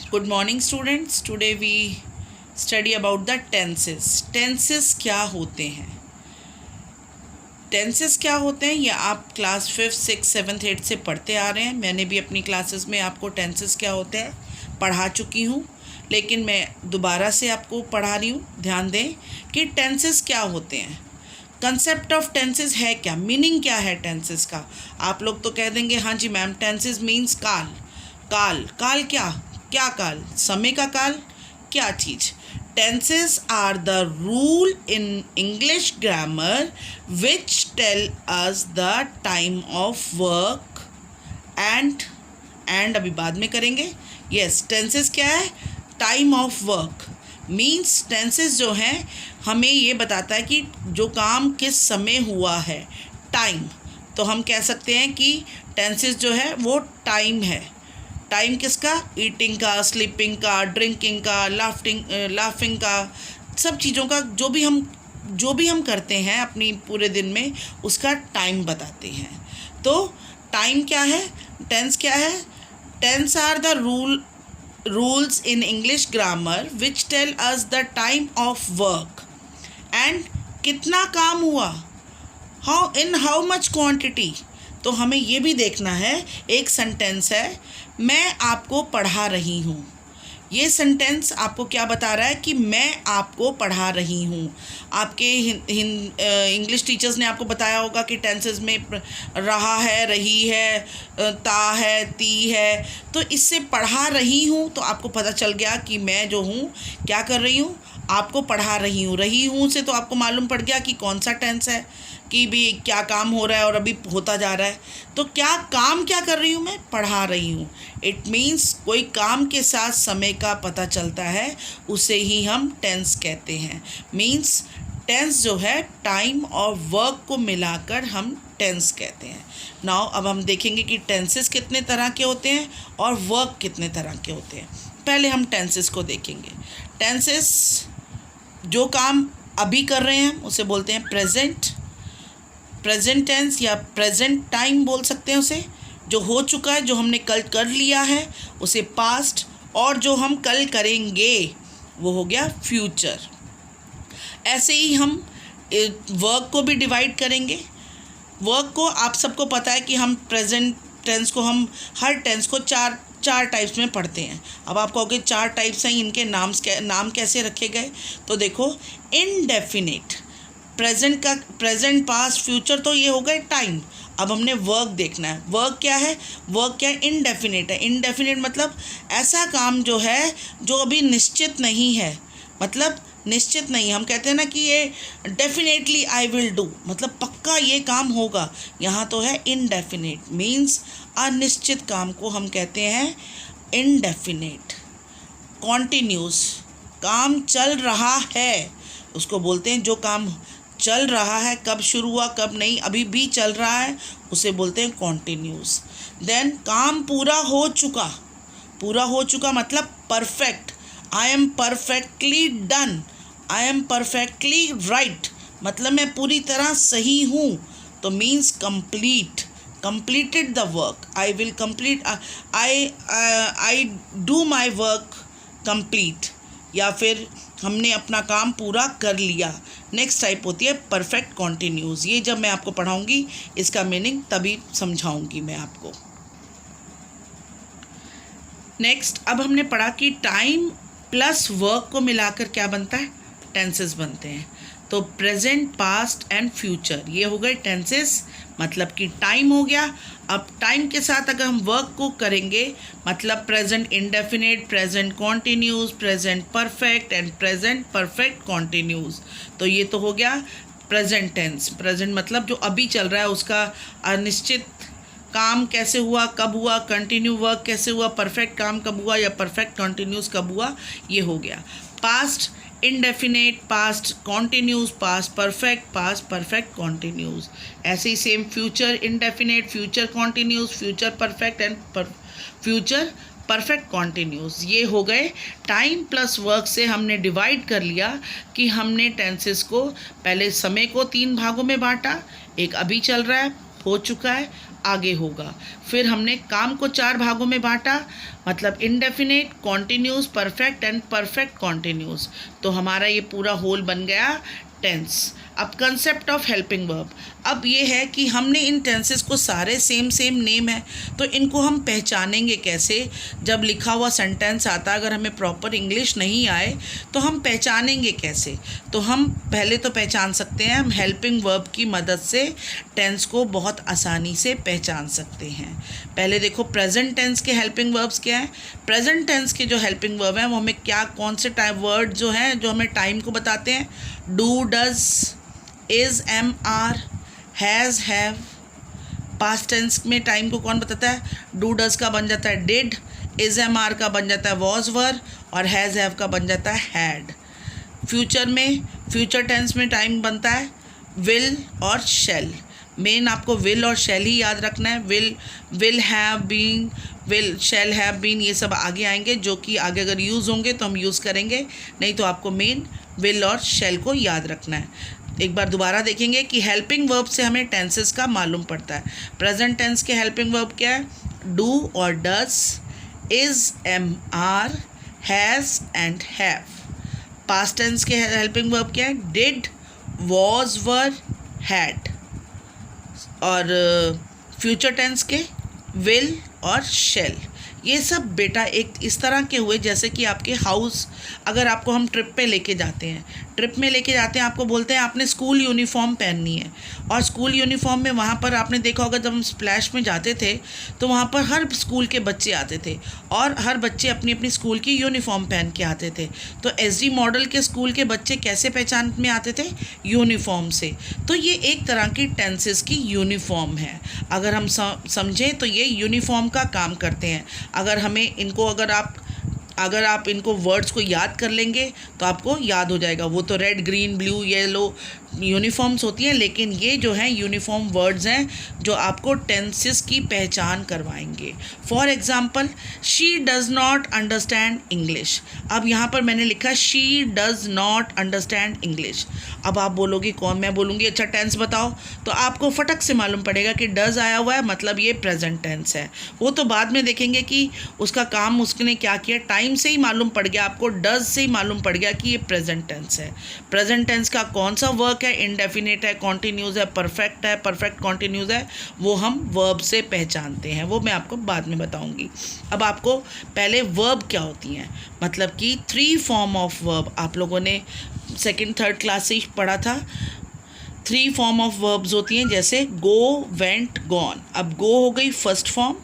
Good morning students. Today we study about the tenses. Tenses क्या होते हैं? Tenses क्या होते हैं ये आप class 5th 6th 7th 8th से पढ़ते आ रहे हैं। मैंने भी अपनी क्लासेस में आपको टेंसेस क्या होते हैं पढ़ा चुकी हूँ, लेकिन मैं दोबारा से आपको पढ़ा रही हूँ। ध्यान दें कि टेंसेस क्या होते हैं, कंसेप्ट ऑफ टेंसेस है क्या, मीनिंग क्या है टेंसेस का। आप लोग तो कह देंगे हाँ जी मैम टेंसेस मीन्स काल। काल काल क्या क्या काल, समय का काल, क्या चीज़। Tenses are the rule in English grammar which tell us the time of work and अभी बाद में करेंगे। यस, टेंसेस क्या है, time of work means tenses जो हैं हमें ये बताता है कि जो काम किस समय हुआ है, टाइम। तो हम कह सकते हैं कि टेंसेस जो है वो टाइम है। टाइम किसका, ईटिंग का, स्लीपिंग का, ड्रिंकिंग का, लाफिंग का, सब चीज़ों का जो भी हम करते हैं अपनी पूरे दिन में उसका टाइम बताते हैं। तो टाइम क्या है, टेंस क्या है। Tense are the rules in English grammar which tell us the time of work and कितना काम हुआ, how much quantity। तो हमें ये भी देखना है, एक सेंटेंस है मैं आपको पढ़ा रही हूँ। ये सेंटेंस आपको क्या बता रहा है कि मैं आपको पढ़ा रही हूँ। आपके इंग्लिश टीचर्स ने आपको बताया होगा कि टेंसेस में रहा है, रही है, ता है, ती है। तो इससे पढ़ा रही हूँ तो आपको पता चल गया कि मैं जो हूँ क्या कर रही हूँ, आपको पढ़ा रही हूँ। रही हूँ से तो आपको मालूम पड़ गया कि कौन सा टेंस है, कि भी क्या काम हो रहा है और अभी होता जा रहा है। तो क्या काम क्या कर रही हूँ, मैं पढ़ा रही हूँ। इट मीन्स कोई काम के साथ समय का पता चलता है, उसे ही हम टेंस कहते हैं। मीन्स टेंस जो है टाइम और वर्क को मिलाकर हम टेंस कहते हैं। नाउ अब हम देखेंगे कि टेंसेस कितने तरह के होते हैं और वर्क कितने तरह के होते हैं। पहले हम टेंसेस को देखेंगे। टेंसेस जो काम अभी कर रहे हैं उसे बोलते हैं प्रेजेंट टेंस या प्रेजेंट टाइम बोल सकते हैं उसे। जो हो चुका है, जो हमने कल कर लिया है उसे पास्ट, और जो हम कल करेंगे वो हो गया फ्यूचर। ऐसे ही हम वर्क को भी डिवाइड करेंगे। वर्क को आप सबको पता है कि हम प्रेजेंट टेंस को हम हर टेंस को चार टाइप्स में पढ़ते हैं। अब आप कहोगे चार टाइप्स हैं, इनके नाम कैसे रखे गए। तो देखो, इनडेफिनिट, प्रेजेंट पास्ट फ्यूचर, तो ये हो गए टाइम। अब हमने वर्क देखना है। वर्क क्या है, इनडेफिनिट है। इनडेफिनिट मतलब ऐसा काम जो है जो अभी निश्चित नहीं है, मतलब निश्चित नहीं। हम कहते हैं ना कि ये डेफिनेटली आई विल डू, मतलब पक्का ये काम होगा। यहाँ तो है इनडेफिनिट, मीन्स अनिश्चित काम को हम कहते हैं इनडेफिनिट। कॉन्टिन्यूस, काम चल रहा है उसको बोलते हैं, जो काम चल रहा है, कब शुरू हुआ कब नहीं, अभी भी चल रहा है, उसे बोलते हैं कॉन्टिन्यूस। देन काम पूरा हो चुका मतलब perfect. I am perfectly done, I am perfectly right, मतलब मैं पूरी तरह सही हूँ। तो means completed the work, I will complete, I do my work complete, या फिर हमने अपना काम पूरा कर लिया। नेक्स्ट टाइप होती है परफेक्ट कॉन्टिन्यूस। ये जब मैं आपको पढ़ाऊँगी इसका मीनिंग तभी समझाऊँगी मैं आपको। नेक्स्ट, अब हमने पढ़ा कि टाइम प्लस वर्क को मिलाकर क्या बनता है, टेंसेस बनते हैं। तो प्रेजेंट, पास्ट एंड फ्यूचर, ये हो गए टेंसेस। मतलब कि टाइम हो गया। अब टाइम के साथ अगर हम वर्क को करेंगे, मतलब present indefinite, present continuous, present perfect and present perfect continuous. तो ये तो हो गया प्रेजेंट टेंस। प्रेजेंट मतलब जो अभी चल रहा है उसका अनिश्चित काम कैसे हुआ, कब हुआ, कंटिन्यू वर्क कैसे हुआ, परफेक्ट काम कब हुआ या परफेक्ट कॉन्टिन्यूस कब हुआ, ये हो गया। Past indefinite, past continuous, past perfect continuous. ऐसे ही same future indefinite, future continuous, future perfect and future perfect continuous. ये हो गए टाइम प्लस वर्क से हमने डिवाइड कर लिया कि हमने टेंसेस को पहले समय को 3 भागों में बांटा। एक अभी चल रहा है, हो चुका है, आगे होगा। फिर हमने काम को 4 भागों में बांटा, मतलब indefinite, continuous, perfect and perfect continuous. तो हमारा ये पूरा होल बन गया टेंस। अब कंसेप्ट ऑफ हेल्पिंग वर्ब, अब ये है कि हमने इन टेंसेस को सारे सेम नेम है, तो इनको हम पहचानेंगे कैसे? जब लिखा हुआ सेंटेंस आता, अगर हमें प्रॉपर इंग्लिश नहीं आए तो हम पहचानेंगे कैसे? तो हम पहले तो पहचान सकते हैं, हम हेल्पिंग वर्ब की मदद से टेंस को बहुत आसानी से पहचान सकते हैं। पहले देखो प्रेजेंट टेंस के हेल्पिंग वर्ब्स क्या हैं। प्रेजेंट टेंस के जो हेल्पिंग वर्ब हैं वो हमें क्या, कौन से टाइप वर्ड जो हैं जो हमें टाइम को बताते हैं? Do, does, is, am, are, has, have. Past tense में टाइम को कौन बताता है? डू, डज का बन जाता है डिड, इज, एम, आर का बन जाता है वॉज, वर, और हैज़, हैव का बन जाता है हैड। फ्यूचर में, फ्यूचर टेंस में टाइम बनता है विल और शैल। मेन आपको विल और शैल ही याद रखना है। Will have been, will, shall have been, ये सब आगे आएंगे, जो कि आगे अगर यूज़ होंगे तो हम यूज़ करेंगे, नहीं तो आपको मेन विल और शैल को याद रखना है। एक बार दोबारा देखेंगे कि हेल्पिंग वर्ब से हमें टेंसेस का मालूम पड़ता है। प्रेजेंट टेंस के हेल्पिंग वर्ब क्या है? डू और does, is, am, are, has and have. Past tense के हेल्पिंग वर्ब क्या है? Did, was, were, had. और फ्यूचर टेंस के विल और शैल। ये सब बेटा एक इस तरह के हुए जैसे कि आपके हाउस, अगर आपको हम ट्रिप पे लेके जाते हैं, आपको बोलते हैं आपने स्कूल यूनिफॉर्म पहननी है, और स्कूल यूनिफॉर्म में वहाँ पर आपने देखा होगा जब हम स्प्लैश में जाते थे तो वहाँ पर हर स्कूल के बच्चे आते थे और हर बच्चे अपनी अपनी स्कूल की यूनिफॉर्म पहन के आते थे। तो एसडी मॉडल के स्कूल के बच्चे कैसे पहचान में आते थे? यूनिफॉर्म से। तो ये एक तरह की टेंसेस की यूनिफॉर्म है। अगर हम समझें तो ये यूनिफॉर्म का काम करते हैं। अगर हमें इनको अगर आप इनको वर्ड्स को याद कर लेंगे तो आपको याद हो जाएगा। वो तो red, green, blue, yellow uniforms होती हैं, लेकिन ये जो हैं यूनिफॉर्म वर्ड्स हैं जो आपको टेंसेस की पहचान करवाएंगे। For example, she does not understand English. अब यहाँ पर मैंने लिखा she does not understand English. अब आप बोलोगे कौन? मैं बोलूँगी अच्छा टेंस बताओ, तो आपको फटक से मालूम पड़ेगा कि डज़ आया हुआ है, मतलब ये प्रेजेंट टेंस है। वो तो बाद में देखेंगे कि उसका काम उसने क्या किया। टाइम से ही मालूम पड़ गया आपको, डज़ से ही मालूम पड़ गया कि ये प्रेजेंट टेंस है। प्रेजेंट टेंस का कौन सा वर्क है? इंडेफिनेट है, कॉन्टिन्यूस है, परफेक्ट है, परफेक्ट कॉन्टिन्यूस है, वो हम वर्ब से पहचानते हैं। वो मैं आपको बाद में बताऊंगी। अब आपको पहले वर्ब क्या होती हैं, मतलब कि 3 फॉर्म ऑफ वर्ब आप लोगों ने सेकंड थर्ड क्लास से ही पढ़ा था। 3 फॉर्म ऑफ वर्ब्स होती हैं, जैसे गो, वेंट, गॉन। अब गो हो गई फर्स्ट फॉर्म,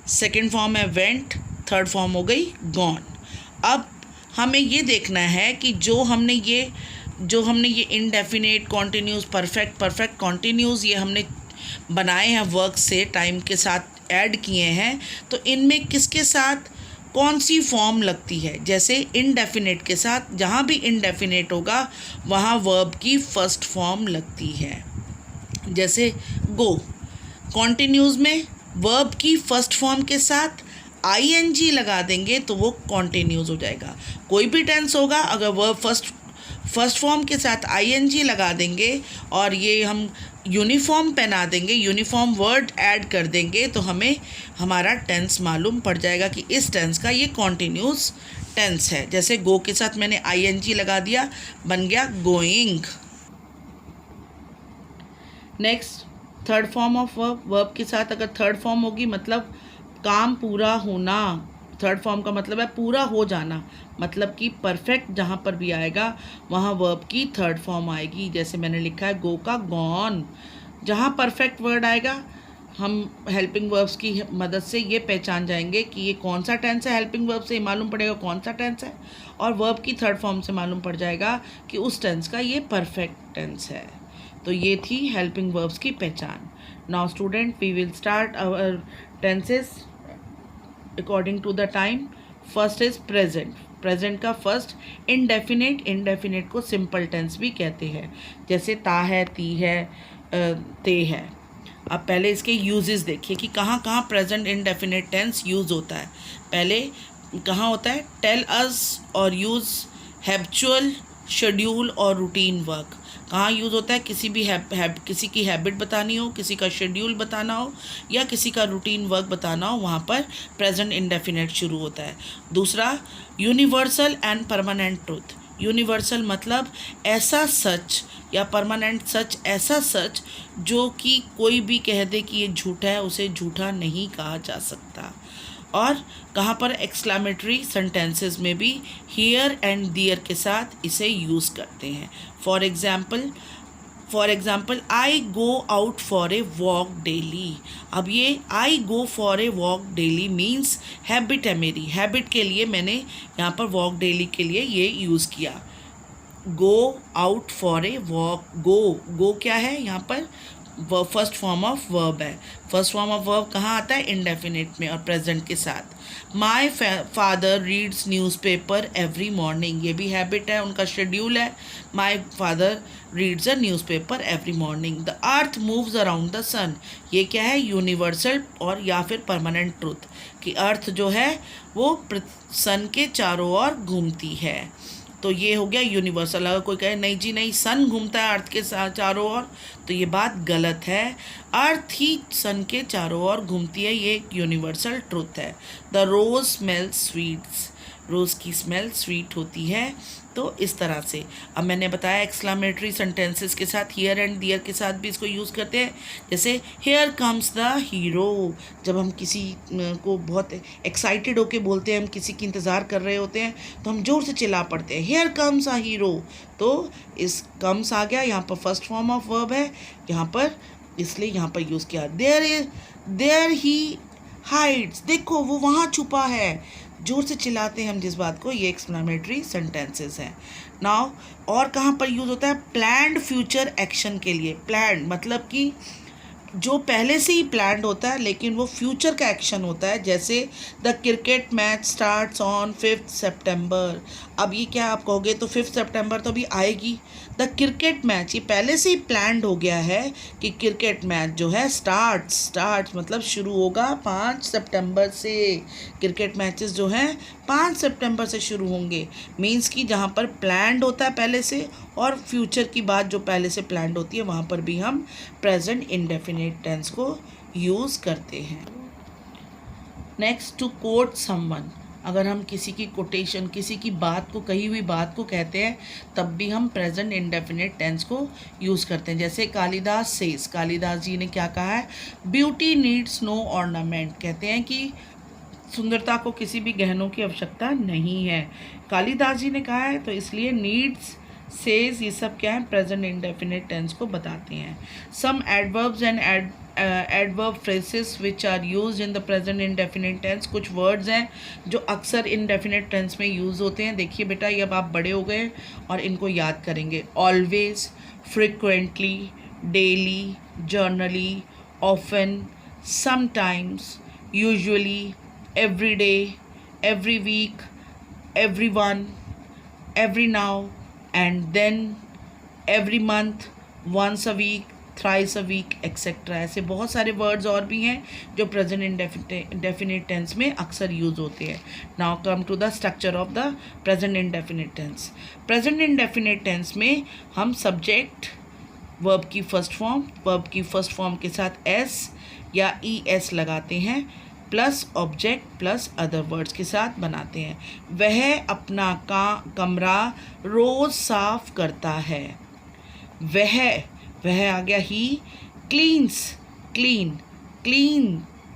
सेकंड फॉर्म है वेंट, थर्ड फॉर्म हो गई गॉन। अब हमें ये देखना है कि जो हमने ये इंडेफिनेट, कॉन्टिन्यूस, परफेक्ट कॉन्टिन्यूस ये हमने बनाए हैं वर्क से, टाइम के साथ ऐड किए हैं, तो इनमें किसके साथ कौन सी फॉर्म लगती है। जैसे इंडेफिनेट के साथ, जहाँ भी इंडेफिनेट होगा वहाँ वर्ब की फर्स्ट फॉर्म लगती है। जैसे गो, कॉन्टिन्यूस में वर्ब की फर्स्ट फॉर्म के साथ आईएनजी लगा देंगे तो वो कॉन्टिन्यूस हो जाएगा। कोई भी टेंस होगा, अगर वर्ब फर्स्ट फॉर्म के साथ आईएनजी लगा देंगे और ये हम यूनिफॉर्म पहना देंगे, यूनिफॉर्म वर्ड ऐड कर देंगे, तो हमें हमारा टेंस मालूम पड़ जाएगा कि इस टेंस का ये कॉन्टिन्यूस टेंस है। जैसे गो के साथ मैंने आईएनजी लगा दिया, बन गया going. Next, third form of verb के साथ अगर थर्ड फॉर्म होगी, मतलब काम पूरा होना। थर्ड फॉर्म का मतलब है पूरा हो जाना, मतलब कि परफेक्ट जहाँ पर भी आएगा वहाँ वर्ब की थर्ड फॉर्म आएगी। जैसे मैंने लिखा है गो का गॉन। जहाँ परफेक्ट वर्ड आएगा हम हेल्पिंग वर्ब्स की मदद से ये पहचान जाएंगे कि ये कौन सा टेंस है। हेल्पिंग वर्ब से मालूम पड़ेगा कौन सा टेंस है, और वर्ब की थर्ड फॉर्म से मालूम पड़ जाएगा कि उस टेंस का ये परफेक्ट टेंस है। तो ये थी हेल्पिंग वर्ब्स की पहचान। Now student, we will start our tenses according to the time. First is present. Present का फर्स्ट इंडेफिनेट को सिंपल टेंस भी कहते हैं, जैसे ता है, ती है, ते है। अब पहले इसके यूजेस देखिए कि कहाँ कहाँ प्रेजेंट इंडेफिनेट टेंस यूज़ होता है। पहले कहाँ होता है? टेल अस और यूज़ हैबिचुअल, शेड्यूल और रूटीन वर्क। कहाँ यूज़ होता है? किसी भी किसी की हैबिट बतानी हो, किसी का शेड्यूल बताना हो या किसी का रूटीन वर्क बताना हो, वहाँ पर प्रेजेंट इंडेफिनिट शुरू होता है। दूसरा, universal and permanent truth. Universal मतलब ऐसा सच या परमानेंट सच ऐसा सच जो कि कोई भी कह दे कि ये झूठा है, उसे झूठा नहीं कहा जा सकता। और कहाँ पर एक्सक्लामेटरी सेंटेंसेस में भी हियर एंड दियर के साथ इसे यूज़ करते हैं। For example I go out for a walk daily. अब ये I go for a walk daily means habit है मेरी, हैबिट के लिए मैंने यहाँ पर वॉक डेली के लिए ये यूज़ किया। Go out for a walk, go क्या है यहाँ पर? फर्स्ट फॉर्म ऑफ वर्ब है। फर्स्ट फॉर्म ऑफ वर्ब कहाँ आता है? इंडेफिनिट में और प्रेजेंट के साथ। My father reads newspaper every morning, ये भी हैबिट है, उनका शेड्यूल है। My father reads a newspaper every morning. The earth moves around the sun, ये क्या है? यूनिवर्सल और या फिर परमानेंट ट्रूथ कि अर्थ जो है वो सन के चारों ओर घूमती है। तो ये हो गया यूनिवर्सल। अगर कोई कहे नहीं जी नहीं, सन घूमता है अर्थ के चारों ओर, तो ये बात गलत है। अर्थ ही सन के चारों ओर घूमती है, ये एक यूनिवर्सल ट्रुथ है। द रोज स्मेल्स स्वीट्स, रोज़ की स्मेल स्वीट होती है। तो इस तरह से अब मैंने बताया एक्सक्लामेटरी सेंटेंसेस के साथ हियर एंड दियर के साथ भी इसको यूज़ करते हैं। जैसे हियर कम्स द हीरो, जब हम किसी को बहुत एक्साइटेड होके बोलते हैं, हम किसी की इंतज़ार कर रहे होते हैं, तो हम ज़ोर से चिल्ला पड़ते हैं हियर कम्स अ हीरो। तो इस कम्स आ गया, यहाँ पर फर्स्ट फॉर्म ऑफ वर्ब है, यहाँ पर इसलिए यहाँ पर यूज़ किया। देयर ही हाइड्स, देखो वो वहाँ छुपा है, जोर से चिल्लाते हैं हम जिस बात को, ये एक्सक्लामेटरी सेंटेंसेस हैं। नाउ और कहाँ पर यूज़ होता है? प्लान्ड फ्यूचर एक्शन के लिए। प्लान्ड मतलब कि जो पहले से ही प्लान्ड होता है लेकिन वो फ्यूचर का एक्शन होता है। जैसे the cricket match starts on 5 सितंबर। अब ये क्या आप कहोगे, तो 5 सितंबर तो अभी आएगी। द क्रिकेट मैच, ये पहले से ही प्लान्ड हो गया है कि क्रिकेट मैच जो है स्टार्ट्स मतलब शुरू होगा 5 सितंबर से। क्रिकेट मैचेस जो हैं 5 सितंबर से शुरू होंगे। मीन्स कि जहाँ पर प्लान्ड होता है पहले से और फ्यूचर की बात जो पहले से प्लान्ड होती है, वहाँ पर भी हम प्रेजेंट इंडेफिनिट टेंस को यूज़ करते हैं। Next, to quote someone. अगर हम किसी की कोटेशन, किसी की बात को, कही हुई बात को कहते हैं, तब भी हम प्रेजेंट इंडेफिनिट टेंस को यूज़ करते हैं। जैसे कालिदास सेज, कालिदास जी ने क्या कहा है? ब्यूटी नीड्स नो ऑर्नामेंट, कहते हैं कि सुंदरता को किसी भी गहनों की आवश्यकता नहीं है, कालिदास जी ने कहा है। तो इसलिए नीड्स, सेज, ये सब क्या है? प्रेजेंट इंडेफिनिट टेंस को बताते हैं। Some adverbs and adverb phrases which are used in the present indefinite tense, कुछ वर्ड्स हैं जो अक्सर इंडेफिनिट टेंस में यूज़ होते हैं। देखिए बेटा, ये अब आप बड़े हो गए और इनको याद करेंगे। Always, frequently, daily, generally, often, sometimes, usually, every day, every week, everyone, every now and then, every month, once a week, thrice a week, etc. ऐसे बहुत सारे वर्ड्स और भी हैं जो प्रेजेंट इंडेफिनिट टेंस में अक्सर यूज़ होते हैं। Now come to the structure of the present indefinite tense. Present indefinite tense में हम सब्जेक्ट, वर्ब की फर्स्ट फॉर्म के साथ एस या ई एस लगाते हैं, plus object plus other words के साथ बनाते हैं। वह अपना कमरा रोज़ साफ करता है। वह आ गया ही। क्लीन्स,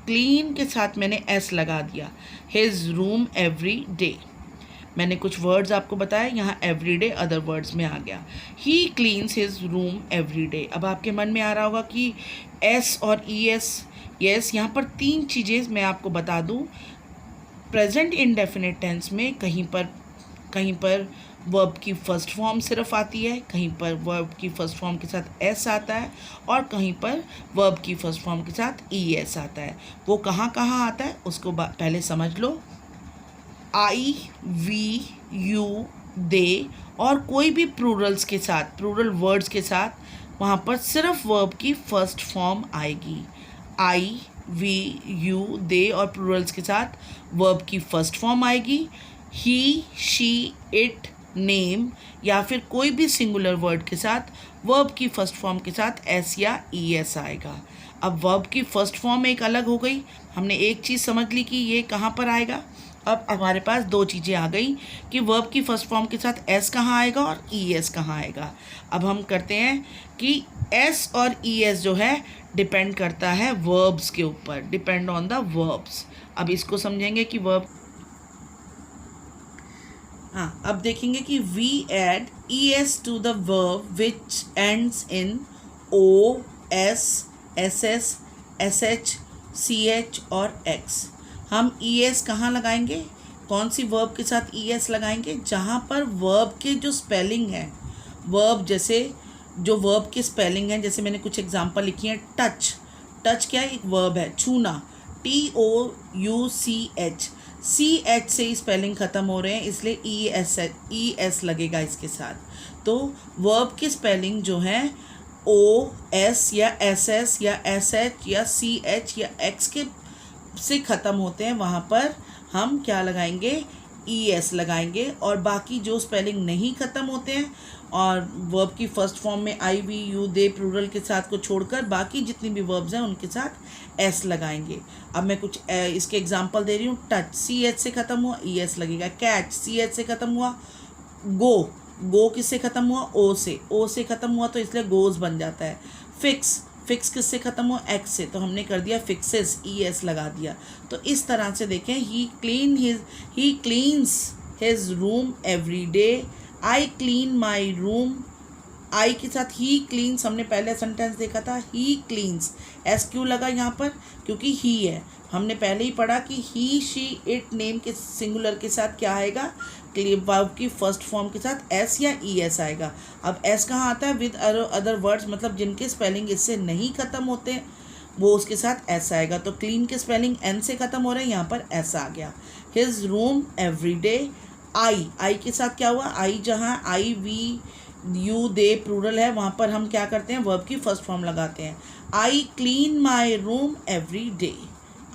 क्लीन के साथ मैंने एस लगा दिया। हिज रूम एवरी डे, मैंने कुछ वर्ड्स आपको बताया, यहाँ एवरी डे अदर वर्ड्स में आ गया। He cleans his room every day. अब आपके मन में आ रहा होगा कि एस और ई एस, यस, यहाँ पर 3 चीज़ें मैं आपको बता दूँ। प्रेजेंट इंडेफिनिट टेंस में कहीं पर वर्ब की फर्स्ट फॉर्म सिर्फ आती है, कहीं पर वर्ब की फर्स्ट फॉर्म के साथ एस आता है और कहीं पर वर्ब की फर्स्ट फॉर्म के साथ ई एस आता है। वो कहाँ आता है उसको पहले समझ लो। आई, वी, यू, दे और कोई भी प्लूरल्स के साथ, प्लूरल वर्ड्स के साथ वहाँ पर सिर्फ वर्ब की फर्स्ट फॉर्म आएगी। आई, वी, यू, दे और प्लूरल्स के साथ वर्ब की फर्स्ट फॉर्म आएगी। ही, शी, इट, नेम या फिर कोई भी सिंगुलर वर्ड के साथ वर्ब की फर्स्ट फॉर्म के साथ एस या ई एस आएगा। अब वर्ब की फर्स्ट फॉर्म एक अलग हो गई, हमने एक चीज़ समझ ली कि ये कहाँ पर आएगा। अब हमारे पास दो चीज़ें आ गई कि वर्ब की फर्स्ट फॉर्म के साथ एस कहाँ आएगा और ई एस कहाँ आएगा। अब हम करते हैं कि एस और ई एस जो है डिपेंड करता है वर्ब्स के ऊपर, डिपेंड ऑन द वर्ब्स। अब इसको समझेंगे कि वर्ब, हाँ, अब देखेंगे कि we add E S to the verb which ends in O, S, S S, S H, C H और एक्स। हम ई एस कहाँ लगाएंगे, कौन सी वर्ब के साथ ई एस लगाएंगे, जहाँ पर वर्ब के जो स्पेलिंग है, वर्ब जैसे जो वर्ब के स्पेलिंग है, जैसे मैंने कुछ एग्जांपल लिखी हैं। टच, टच क्या है, एक वर्ब है। छूना, T O U C H, C H से ही स्पेलिंग ख़त्म हो रहे हैं, इसलिए ई एस लगेगा इसके साथ। तो वर्ब की स्पेलिंग जो है ओ एस या एस एस या एस एच या सी एच या एक्स के से ख़त्म होते हैं, वहाँ पर हम क्या लगाएंगे, ई एस लगाएंगे। और बाकी जो स्पेलिंग नहीं ख़त्म होते हैं और वर्ब की फर्स्ट फॉर्म में आई वी यू दे प्लूरल के साथ को छोड़कर बाकी जितनी भी वर्ब्स हैं उनके साथ एस लगाएंगे। अब मैं कुछ इसके एग्जांपल दे रही हूँ। टच, सी एच से ख़त्म हुआ, ई एस लगेगा। कैच, सी एच से ख़त्म हुआ। गो, गो किससे ख़त्म हुआ, ओ से ख़त्म हुआ, तो इसलिए गोज बन जाता है। फिक्स, फिक्स किससे ख़त्म हुआ, एक्स से, तो हमने कर दिया फिक्सेस, ई एस लगा दिया। तो इस तरह से देखें, he cleans his room every day, I clean my room. I के साथ ही क्लीन्स हमने पहले सेंटेंस देखा था, ही क्लीन्स, एस क्यों लगा यहाँ पर, क्योंकि ही है। हमने पहले ही पढ़ा कि ही, शी, इट नेम के सिंगुलर के साथ क्या आएगा, वर्ब की फर्स्ट फॉर्म के साथ एस या ई एस आएगा। अब एस कहाँ आता है, विद अदर वर्ड्स, मतलब जिनके स्पेलिंग इससे नहीं ख़त्म होते वो उसके साथ एस आएगा। तो क्लीन के स्पेलिंग एन से ख़त्म हो रहे हैं, यहाँ पर एस आ गया। His room every day, I के साथ क्या हुआ, आई जहाँ आई वी यू दे प्लूरल है वहाँ पर हम क्या करते हैं, वर्ब की फर्स्ट फॉर्म लगाते हैं। I clean my room every day,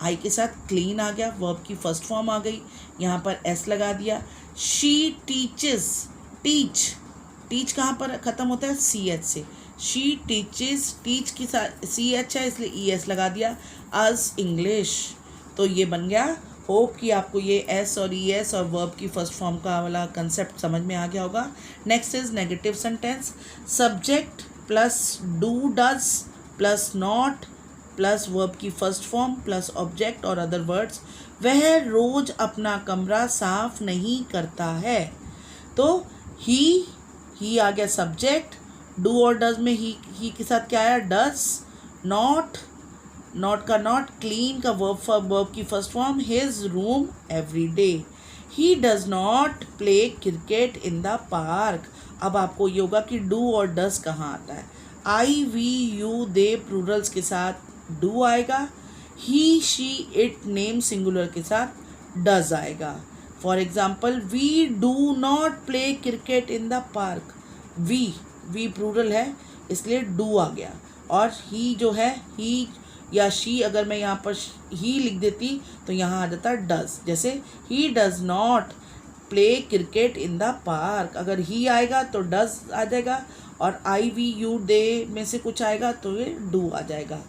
I के साथ क्लीन आ गया, वर्ब की फर्स्ट फॉर्म आ गई, यहाँ पर एस लगा दिया। शी टीचेस, टीच कहाँ पर ख़त्म होता है, सी एच से। शी टीचेस, टीच की साथ सी एच है इसलिए ई एस लगा दिया। अस इंग्लिश, तो ये बन गया। होप कि आपको ये एस और ई एस और वर्ब की फर्स्ट फॉर्म का वाला कंसेप्ट समझ में आ गया होगा। Next is negative sentence. Subject plus do does plus not plus verb की फर्स्ट फॉर्म प्लस ऑब्जेक्ट और अदर वर्ड्स। वह रोज अपना कमरा साफ नहीं करता है, तो ही आ गया सब्जेक्ट। डू और डज में ही के साथ क्या आया, डज। नॉट का नॉट, क्लीन का वर्ब की first form, his room every day. He does not play cricket in the park. अब आपको ये होगा कि डू और डज कहाँ आता है। I we you they plurals के साथ डू आएगा, he she it name singular के साथ डज आएगा। For example, we do not play cricket in the park. We plural है इसलिए डू आ गया, और ही जो है, ही या शी, अगर मैं यहाँ पर ही लिख देती तो यहाँ आ जाता डज। जैसे he does not play cricket in the park, अगर ही आएगा तो डज आ जाएगा, और आई वी यू दे में से कुछ आएगा तो ये डू आ जाएगा।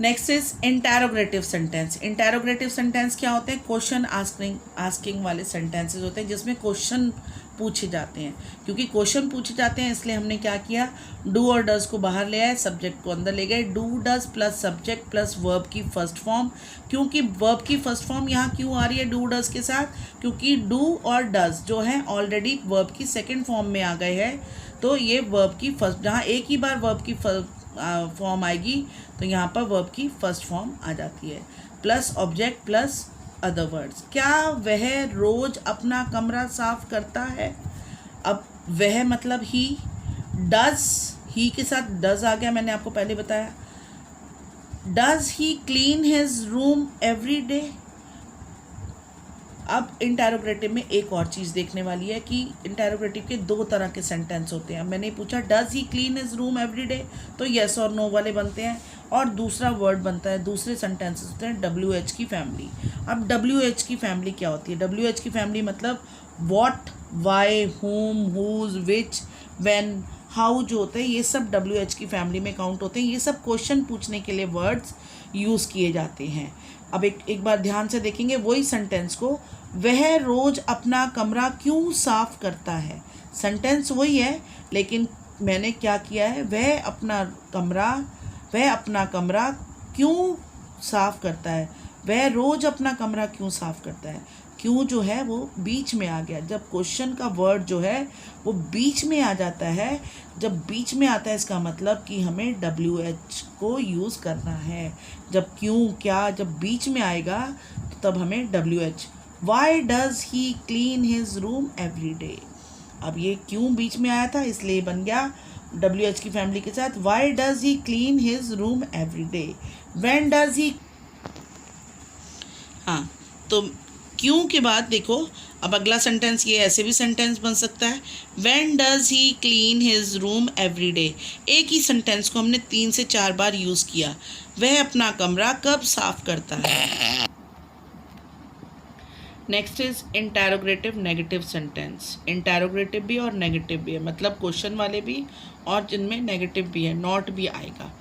Next is interrogative sentence. Interrogative sentence क्या होते हैं, क्वेश्चन आस्किंग वाले सेंटेंसेस होते हैं जिसमें क्वेश्चन पूछे जाते हैं। क्योंकि क्वेश्चन पूछे जाते हैं इसलिए हमने क्या किया, डू और डज को बाहर ले आए, सब्जेक्ट को अंदर ले गए। Do does plus subject plus verb की फर्स्ट फॉर्म। क्योंकि वर्ब की फर्स्ट फॉर्म यहाँ क्यों आ रही है डू डज के साथ, क्योंकि डू और डज जो है ऑलरेडी वर्ब की सेकेंड फॉर्म में आ गए हैं, तो ये वर्ब की फर्स्ट, जहाँ एक ही बार वर्ब की फॉर्म आएगी तो यहाँ पर वर्ब की फर्स्ट फॉर्म आ जाती है। Plus object plus other words. क्या वह रोज अपना कमरा साफ करता है। अब वह मतलब ही, डज, ही के साथ डज आ गया, मैंने आपको पहले बताया। Does he clean his room every day. अब इंटेरोगेटिव में एक और चीज़ देखने वाली है कि इंटेरोगेटिव के दो तरह के सेंटेंस होते हैं। मैंने पूछा does he clean his room every day, तो येस और नो वाले बनते हैं, और दूसरा वर्ड बनता है, दूसरे सेंटेंसेस होते हैं WH की फैमिली। अब WH की फैमिली क्या होती है? WH की फैमिली मतलब what, why, whom, whose, which, when, how जो होते हैं ये सब WH की फैमिली में काउंट होते हैं। ये सब क्वेश्चन पूछने के लिए वर्ड्स यूज़ किए जाते हैं। अब एक बार ध्यान से देखेंगे वही सेंटेंस को, वह रोज़ अपना कमरा क्यों साफ करता है। सेंटेंस वही है लेकिन मैंने क्या किया है, वह अपना कमरा क्यों साफ करता है, वह रोज़ अपना कमरा क्यों साफ करता है। क्यों जो है वो बीच में आ गया। जब क्वेश्चन का वर्ड जो है वो बीच में आ जाता है, जब बीच में आता है इसका मतलब कि हमें WH को यूज़ करना है। जब क्यों क्या जब बीच में आएगा तो तब हमें WH। Y does he clean his room every day. अब ये क्यों बीच में आया था इसलिए बन गया WH की फैमिली के साथ why does he clean his room every day. When does he, हाँ तो क्यों के बाद देखो अब अगला सेंटेंस ये ऐसे भी सेंटेंस बन सकता है, when does he clean his room every day. एक ही सेंटेंस को हमने 3 से 4 बार यूज़ किया, वह अपना कमरा कब साफ करता है। Next is interrogative negative sentence. Interrogative भी और नेगेटिव भी है, मतलब क्वेश्चन वाले भी और जिनमें नेगेटिव भी है, नॉट भी आएगा।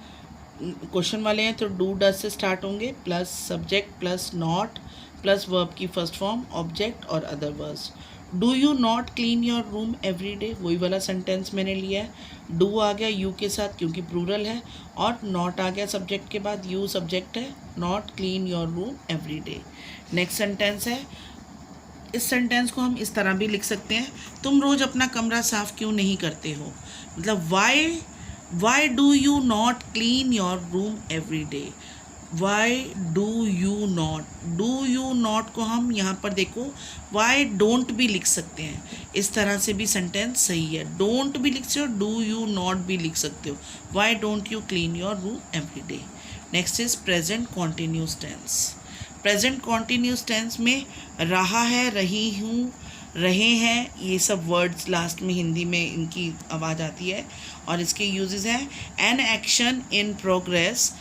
क्वेश्चन वाले हैं तो डू डज से स्टार्ट होंगे, plus subject plus not plus verb की फर्स्ट फॉर्म ऑब्जेक्ट और other words. Do you not clean your room every day, वही वाला सेंटेंस मैंने लिया है। डू आ गया यू के साथ क्योंकि प्लूरल है, और नॉट आ गया सब्जेक्ट के बाद, यू सब्जेक्ट है, not clean your room every day. Next sentence है, इस सेंटेंस को हम इस तरह भी लिख सकते हैं, तुम रोज़ अपना कमरा साफ़ क्यों नहीं करते हो। मतलब why do you not clean your room every day. Why do you not को हम यहाँ पर देखो वाई डोंट भी लिख सकते हैं, इस तरह से भी सेंटेंस सही है। डोंट भी लिख सकते हो, डू यू नॉट भी लिख सकते हो। Why don't you clean your room every day. Next is present continuous tense. Present continuous tense में रहा है, रही हूँ, रहे हैं, ये सब वर्ड्स लास्ट में हिंदी में इनकी आवाज़ आती है। और इसके यूजेस हैं an action in progress,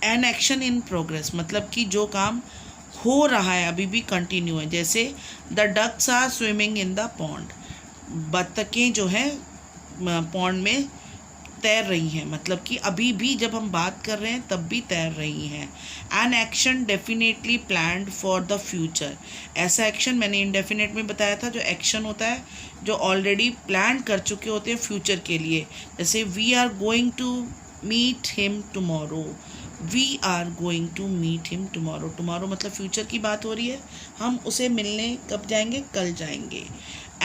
an action in progress मतलब कि जो काम हो रहा है अभी भी कंटिन्यू है। जैसे the ducks are swimming in the pond, बत्तखें जो है पॉन्ड में तैर रही हैं, मतलब कि अभी भी जब हम बात कर रहे हैं तब भी तैर रही हैं। An action definitely planned for the future, ऐसा एक्शन मैंने इंडेफिनेट में बताया था, जो एक्शन होता है जो ऑलरेडी प्लान कर चुके होते हैं फ्यूचर के लिए। जैसे we are going to meet him tomorrow, we are going to meet him tomorrow. Tomorrow मतलब फ्यूचर की बात हो रही है, हम उसे मिलने कब जाएंगे, कल जाएंगे।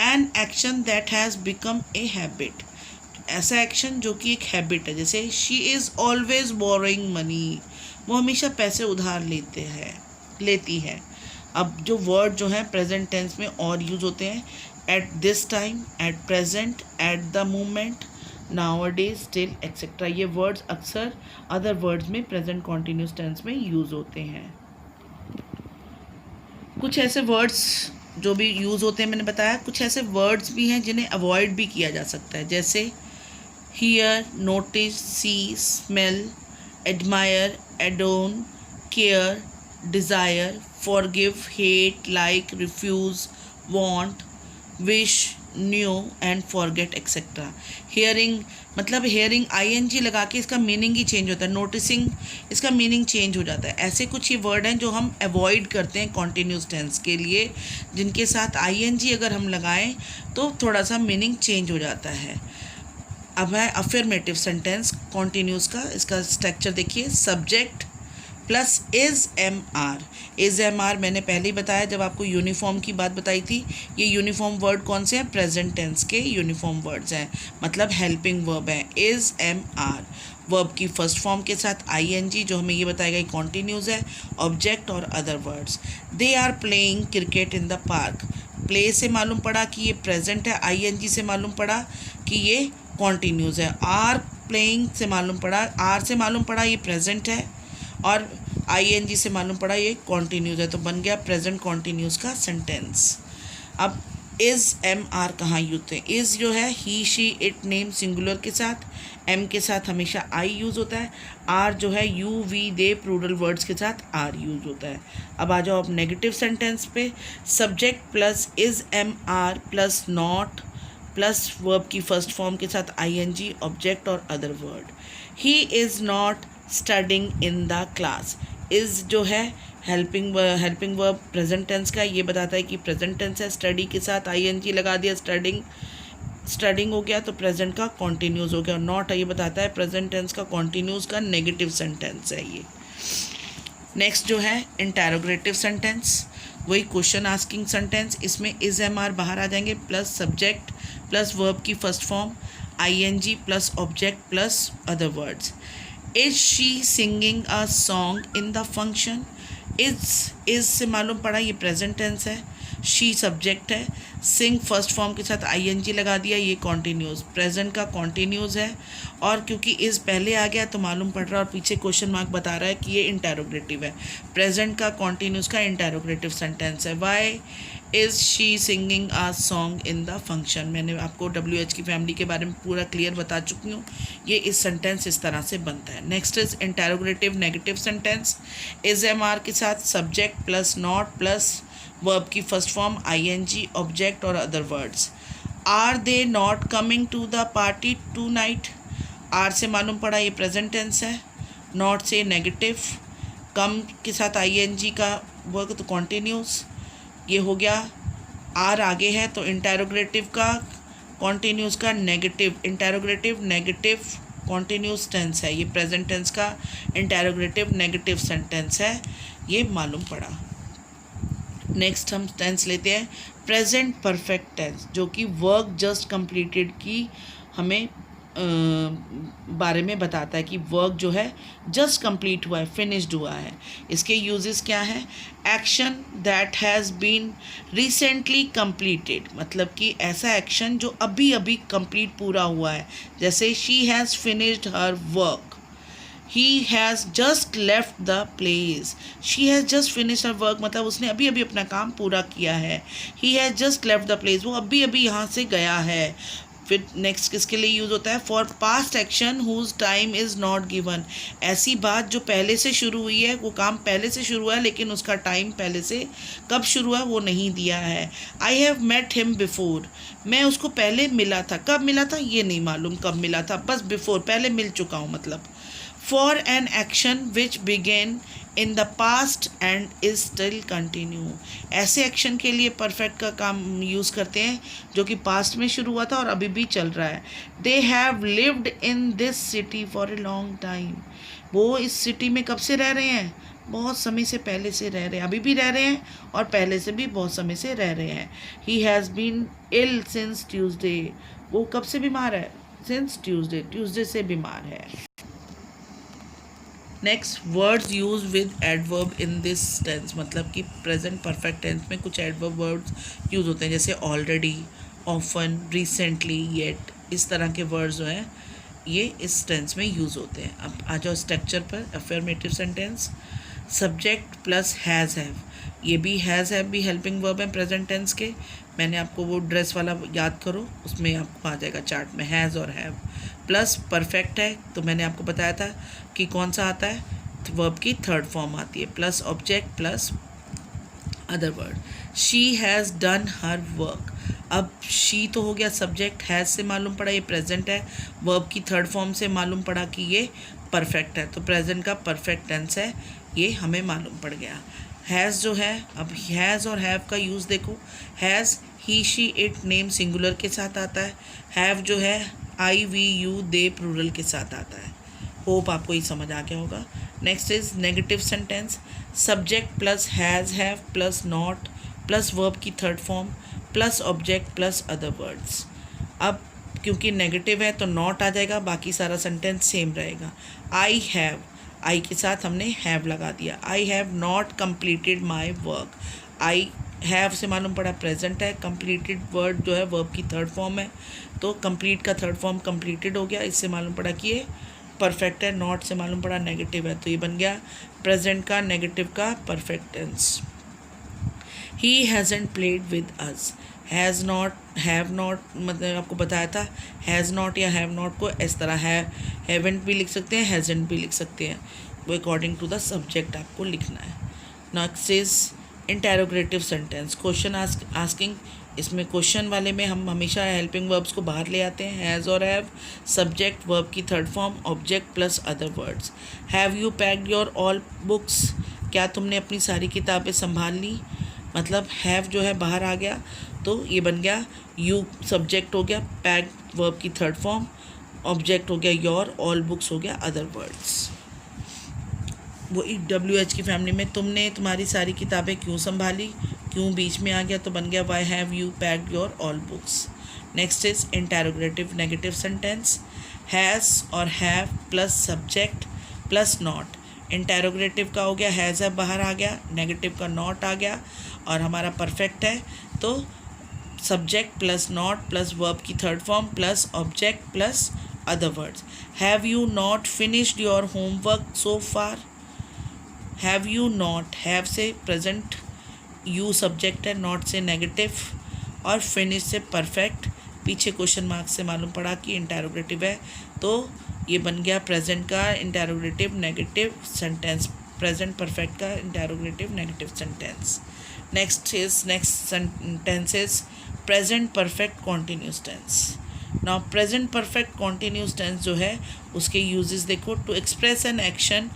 An action that has become a habit, ऐसा एक्शन जो कि एक हैबिट है। जैसे she is always borrowing money, वो हमेशा पैसे उधार लेती है। अब जो वर्ड जो है प्रेजेंट टेंस में और यूज़ होते हैं, at this time, at present, at the moment, nowadays, still, etcetera. ये वर्ड्स अक्सर अदर वर्ड्स में प्रेजेंट कॉन्टिन्यूस टेंस में यूज़ होते हैं। कुछ ऐसे वर्ड्स जो भी यूज़ होते हैं मैंने बताया, कुछ ऐसे वर्ड्स भी हैं जिन्हें अवॉइड भी किया जा सकता है। जैसे hear, notice, see, smell, admire, adore, care, desire, forgive, hate, like, refuse, want, wish, know and forget etcetera. Hearing मतलब हेयरिंग ING लगा के इसका मीनिंग ही चेंज होता है। नोटिसिंग, इसका मीनिंग चेंज हो जाता है। ऐसे कुछ ये वर्ड हैं जो हम अवॉइड करते हैं कॉन्टिन्यूस टेंस के लिए, जिनके साथ ING अगर हम लगाएं तो थोड़ा सा मीनिंग चेंज हो जाता है। अब है अफर्मेटिव सेंटेंस कॉन्टिन्यूस का, इसका स्ट्रक्चर देखिए, subject plus is MR। Is MR मैंने पहले ही बताया जब आपको यूनिफॉर्म की बात बताई थी। ये यूनिफॉर्म वर्ड कौन से हैं, प्रेजेंट टेंस के यूनिफॉर्म वर्ड्स हैं, मतलब हेल्पिंग वर्ब हैं। इज़ MR वर्ब की फर्स्ट फॉर्म के साथ ING जो हमें ये बताएगा ये कॉन्टिन्यूस है, ऑब्जेक्ट और other words. They are playing cricket in the park, play से मालूम पड़ा कि ये प्रेजेंट है, ING से मालूम पड़ा कि ये कॉन्टिन्यूस है। आर प्लेइंग से मालूम पड़ा, आर से मालूम पड़ा ये प्रेजेंट है, और ING से मालूम पड़ा ये कॉन्टिन्यूस है, तो बन गया प्रेजेंट कॉन्टिन्यूस का सेंटेंस। अब इज़ एम आर कहाँ यूज होते हैं? इज़ जो है ही शी इट नेम सिंगुलर के साथ, एम के साथ हमेशा आई यूज़ होता है, आर जो है you we they plural words के साथ आर यूज़ होता है। अब आ जाओ अब नेगेटिव सेंटेंस पे। Subject plus is am are plus not plus verb की फर्स्ट फॉर्म के साथ आई एन जी, ऑब्जेक्ट और other word. He is not studying in the class. Is जो है हेल्पिंग वर्ब प्रेजेंट टेंस का, ये बताता है कि प्रेजेंट टेंस है। स्टडी के साथ आई एन जी लगा दिया, स्टडिंग हो गया तो प्रेजेंट का कॉन्टीन्यूस हो गया। और नॉट ये बताता है प्रेजेंट टेंस का कॉन्टीन्यूस का नेगेटिव सेंटेंस है ये। नेक्स्ट जो है इंटेरोगेटिव सेंटेंस, वही क्वेश्चन आस्किंग सेंटेंस। इसमें इज एम आर बाहर आ जाएंगे, प्लस सब्जेक्ट प्लस वर्ब की first form I N G plus object plus other words. Is she singing a song in the function. Is से मालूम पड़ा ये प्रेजेंट टेंस है, शी सब्जेक्ट है, सिंग फर्स्ट फॉर्म के साथ आई एन जी लगा दिया, ये कॉन्टीन्यूस प्रेजेंट का कॉन्टीन्यूस है। और क्योंकि इस पहले आ गया तो मालूम पड़ रहा है, और पीछे क्वेश्चन मार्क बता रहा है कि ये इंटेरोगेटिव है। प्रेजेंट का कॉन्टीन्यूस का इंटेरोगेटिव सेंटेंस है। Why is she singing a song in the function. मैंने आपको WH की फैमिली के बारे में पूरा क्लियर बता चुकी हूँ। ये इस सेंटेंस इस तरह से बनता है। Next is interrogative negative sentence. Is am are के साथ subject plus not plus verb की first form I N G, object और other words. Are they not coming to the party टू नाइट। आर से मालूम पड़ा ये प्रेजेंट टेंस है, नॉट से नेगेटिव, कम के साथ आई एन जी का वर्क तो कॉन्टीन्यूस, ये हो गया। आर आगे है तो इंटेरोगेटिव का कॉन्टीन्यूस का negative, interrogative negative continuous tense है, ये प्रेजेंट टेंस का इंटेरोगेटिव नेगेटिव सेंटेंस है, ये मालूम पड़ा। नेक्स्ट हम टेंस लेते हैं प्रेजेंट परफेक्ट टेंस, जो कि वर्क जस्ट कंप्लीटेड की हमें बारे में बताता है कि वर्क जो है जस्ट कंप्लीट हुआ है, फिनिश्ड हुआ है। इसके यूजेस क्या हैं? Action that has been recently completed, मतलब कि ऐसा एक्शन जो अभी अभी कंप्लीट पूरा हुआ है, जैसे she has finished her work, he has just left the place, she has just finished her work, मतलब उसने अभी अभी अपना काम पूरा किया है। he has just left the place, वो अभी अभी यहाँ से गया है। फिर नेक्स्ट किसके लिए यूज़ होता है? For past action whose time is not given, ऐसी बात जो पहले से शुरू हुई है, वो काम पहले से शुरू हुआ है लेकिन उसका टाइम पहले से कब शुरू हुआ वो नहीं दिया है। I have met him before, मैं उसको पहले मिला था, कब मिला था ये नहीं मालूम कब मिला था, बस बिफोर पहले मिल चुका हूँ मतलब। For an action which began in the past and is still continue, ऐसे एक्शन के लिए परफेक्ट का काम यूज़ करते हैं जो कि पास्ट में शुरू हुआ था और अभी भी चल रहा है। They have lived in this city for a long time, वो इस सिटी में कब से रह रहे हैं? बहुत समय से पहले से रह रहे हैं, अभी भी रह रहे हैं और पहले से भी बहुत समय से रह रहे हैं। He has been ill since Tuesday, वो कब से बीमार है? सिंस ट्यूसडे, ट्यूसडे से बीमार है। Next words use with adverb in this tense, मतलब कि प्रेजेंट परफेक्ट टेंस में कुछ एडवर्ब वर्ड्स यूज़ होते हैं, जैसे ऑलरेडी, ऑफन, रिसेंटली, येट, इस तरह के वर्ड्स जो हैं ये इस टेंस में यूज़ होते हैं। अब आ जाओ स्ट्रक्चर पर। Affirmative sentence, subject plus has have, ये भी हैज़ हैव भी हेल्पिंग वर्ब है प्रेजेंट टेंस के। मैंने आपको वो ड्रेस वाला याद करो, उसमें आपको आ जाएगा चार्ट में हैज़ और हैव। प्लस परफेक्ट है तो मैंने आपको बताया था कि कौन सा आता है, वर्ब की थर्ड फॉर्म आती है, plus object plus other word. She has done her work, अब शी तो हो गया सब्जेक्ट, हैज़ से मालूम पड़ा ये प्रेजेंट है, वर्ब की थर्ड फॉर्म से मालूम पड़ा कि ये परफेक्ट है, तो प्रेजेंट का परफेक्ट टेंस है, ये हमें मालूम पड़ गया। हैज़ जो है, अब हैज़ और हैव का यूज़ देखो। Has he she it name singular के साथ आता है, हैव जो है I we you they plural के साथ आता है। होप आपको ये समझ आ गया होगा। Next is negative sentence, subject plus has have plus not plus verb की third form plus object plus other words. अब क्योंकि नेगेटिव है तो नॉट आ जाएगा, बाकी सारा सेंटेंस सेम रहेगा। आई हैव, आई के साथ हमने हैव लगा दिया। I have not completed my work, I have से मालूम पड़ा प्रेजेंट है, कंप्लीटेड वर्ड जो है वर्ब की थर्ड फॉर्म है, तो कंप्लीट का थर्ड फॉर्म कंप्लीटेड हो गया, इससे मालूम पड़ा कि ये परफेक्ट है। नॉट से मालूम पड़ा नेगेटिव है, तो ये बन गया प्रेजेंट का नेगेटिव का perfect tense. He hasn't played with us, has not, have not, मतलब आपको बताया था हैज़ नॉट या हैव नॉट को इस तरह हैवेंट भी लिख सकते हैं, हैजेंट भी लिख सकते हैं, वो अकॉर्डिंग टू द सब्जेक्ट आपको लिखना है। Next is interrogative sentence, question asking. इसमें क्वेश्चन वाले में हम हमेशा हेल्पिंग वर्ब्स को बाहर ले आते हैं, हैज़ और हैव, सब्जेक्ट वर्ब की third form, object plus other words. Have you packed your all books, क्या तुमने अपनी सारी किताबें संभाल ली, मतलब हैव जो है बाहर आ गया, तो ये बन गया यू सब्जेक्ट हो गया, पैक्ड वर्ब की थर्ड फॉर्म, ऑब्जेक्ट हो गया योर, ऑल बुक्स हो गया अदर वर्ड्स। वो WH की फैमिली में तुमने तुम्हारी सारी किताबें क्यों संभाली, क्यों बीच में आ गया तो बन गया why have you packed your all books. Next is interrogative negative sentence, has और have plus subject plus not. Interrogative का हो गया हैज़ है बाहर आ गया, नेगेटिव का नॉट आ गया, और हमारा परफेक्ट है तो subject plus not plus verb की third form plus object plus other words. Have you not finished your homework so far, have you not, have से प्रेजेंट, यू सब्जेक्ट है, नॉट से नेगेटिव, और फिनिश से perfect. पीछे question mark से मालूम पड़ा कि इंटेरोगेटिव है, तो ये बन गया प्रेजेंट का interrogative negative sentence, present perfect का interrogative negative sentence. Next sentence is present perfect continuous tense. Now present perfect continuous tense जो है उसके यूजेस देखो, to express an action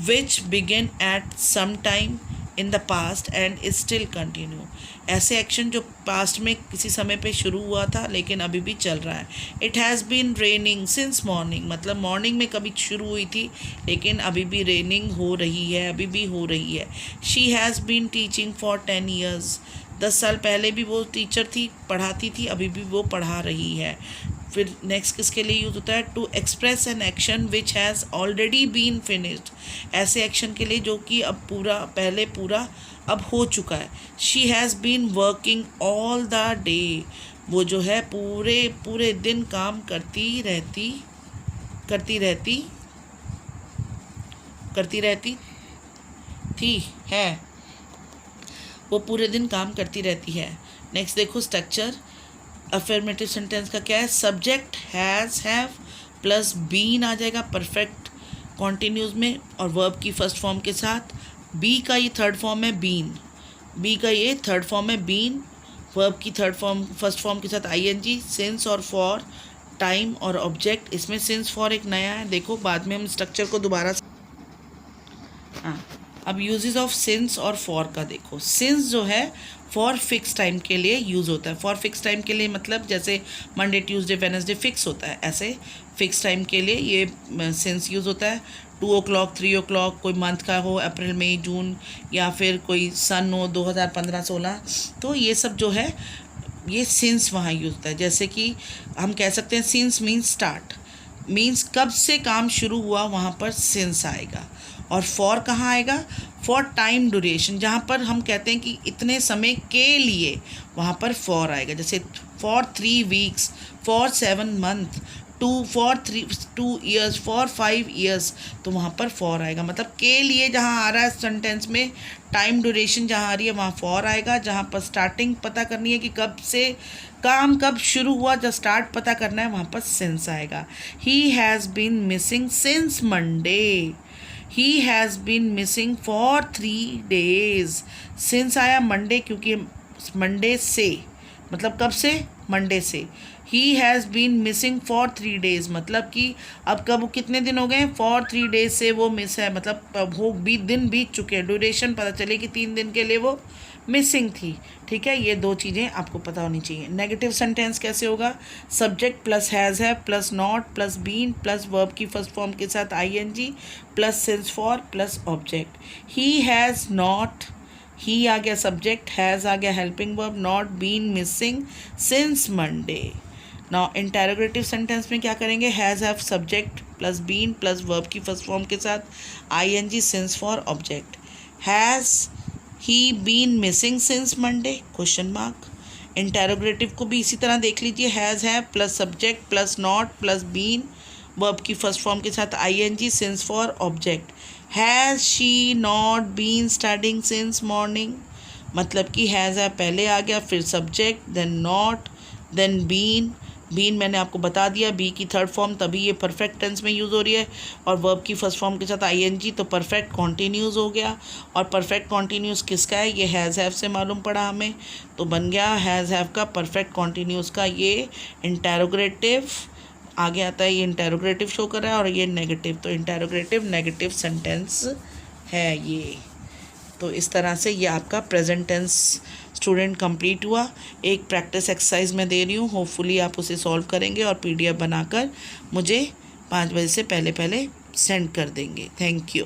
which began at some time in the past and is still continue। ऐसे action जो past में किसी समय पे शुरू हुआ था लेकिन अभी भी चल रहा है। It has been raining since morning, मतलब मॉर्निंग में कभी शुरू हुई थी लेकिन अभी भी रेनिंग हो रही है, अभी भी हो रही है। She has been teaching for 10 years, 10 साल पहले भी वो टीचर थी, पढ़ाती थी, अभी भी वो पढ़ा रही है। फिर नेक्स्ट किसके लिए यूज़ होता है, to express an action which has already been finished, ऐसे एक्शन के लिए जो कि अब पहले पूरा अब हो चुका है। She has been working all the day, वो जो है पूरे दिन काम करती रहती थी है, वो पूरे दिन काम करती रहती है। नेक्स्ट देखो स्ट्रक्चर अफर्मेटिव सेंटेंस का क्या है, subject has have plus been आ जाएगा परफेक्ट कॉन्टिन्यूस में और वर्ब की फर्स्ट फॉर्म के साथ। बी का ये थर्ड फॉर्म है बीन, बी का ये थर्ड फॉर्म है बीन, वर्ब की थर्ड फॉर्म फर्स्ट फॉर्म के साथ ING, सिंस और फॉर, टाइम और ऑब्जेक्ट। इसमें सिंस फॉर एक नया है, देखो बाद में हम स्ट्रक्चर को दोबारा अब यूजेस ऑफ सिंस और फॉर का देखो। सिंस जो है फॉर फिक्स टाइम के लिए यूज़ होता है, फॉर फिक्स टाइम के लिए मतलब जैसे मंडे ट्यूसडे वेडनेसडे फिक्स होता है, ऐसे फिक्स टाइम के लिए ये सिंस यूज़ होता है। 2 o'clock 3 o'clock कोई मंथ का हो, अप्रैल मई जून, या फिर कोई सन हो 2015-16, तो ये सब जो है ये सिंस वहाँ यूज़ होता है। जैसे कि हम कह सकते हैं सिंस मीन्स स्टार्ट, मीन्स कब से काम शुरू हुआ वहाँ पर सिंस आएगा। और फॉर कहाँ आएगा, फॉर टाइम ड्यूरेशन, जहाँ पर हम कहते हैं कि इतने समय के लिए वहाँ पर फॉर आएगा। जैसे for 3 weeks, for 7 months, for 2 years, for 5 years, तो वहाँ पर फॉर आएगा। मतलब के लिए जहाँ आ रहा है सेंटेंस में, टाइम ड्यूरेशन जहाँ आ रही है वहाँ फॉर आएगा। जहाँ पर स्टार्टिंग पता करनी है कि कब से काम कब शुरू हुआ, जब स्टार्ट पता करना है वहाँ पर सिंस आएगा। He has been missing since Monday, he has been missing for 3 days। Since आया मंडे, क्योंकि मंडे से मतलब कब से, मंडे से। He has been missing for 3 days, मतलब कि अब कब कितने दिन हो गए, फॉर 3 days से वो मिस है, मतलब वो दिन बीत चुके हैं। ड्यूरेशन पता चले कि 3 दिन के लिए वो मिसिंग थी। ठीक है, ये 2 चीज़ें आपको पता होनी चाहिए। नेगेटिव सेंटेंस कैसे होगा, सब्जेक्ट प्लस हैज़ है plus not plus been plus verb की फर्स्ट फॉर्म के साथ ING plus since for plus object. He has not, he आ गया सब्जेक्ट, हैज़ आ गया helping verb, not been missing since Monday. Now interrogative sentence में क्या करेंगे, has have subject plus been plus verb की फर्स्ट फॉर्म के साथ ING since for object. Has he been missing since Monday, question mark. Interrogative को भी इसी तरह देख लीजिए, has have plus subject plus not plus been verb की फर्स्ट फॉर्म के साथ ING since for object. Has she not been studying since morning, मतलब कि हैज़ है पहले आ गया, फिर subject, then not, then been. Been मैंने आपको बता दिया, बी की थर्ड फॉर्म तभी ये परफेक्ट टेंस में यूज़ हो रही है, और वर्ब की फर्स्ट फॉर्म के साथ आईएनजी, तो परफेक्ट कॉन्टीन्यूस हो गया। और परफेक्ट कॉन्टीन्यूस किसका है, ये हैज़ हैव से मालूम पड़ा हमें, तो बन गया हैज़ हैव का परफेक्ट कॉन्टीन्यूस का ये इंटेरोगेटिव। आगे आता है ये इंटेरोगेटिव शो कर रहा है, और ये नेगेटिव, तो इंटेरोगेटिव नेगेटिव सेंटेंस है ये। तो इस तरह से ये आपका प्रेजेंट टेंस स्टूडेंट कंप्लीट हुआ। एक प्रैक्टिस एक्सरसाइज मैं दे रही हूँ, होपफुली आप उसे सॉल्व करेंगे और पीडीएफ बनाकर मुझे 5 बजे से पहले पहले सेंड कर देंगे। Thank you.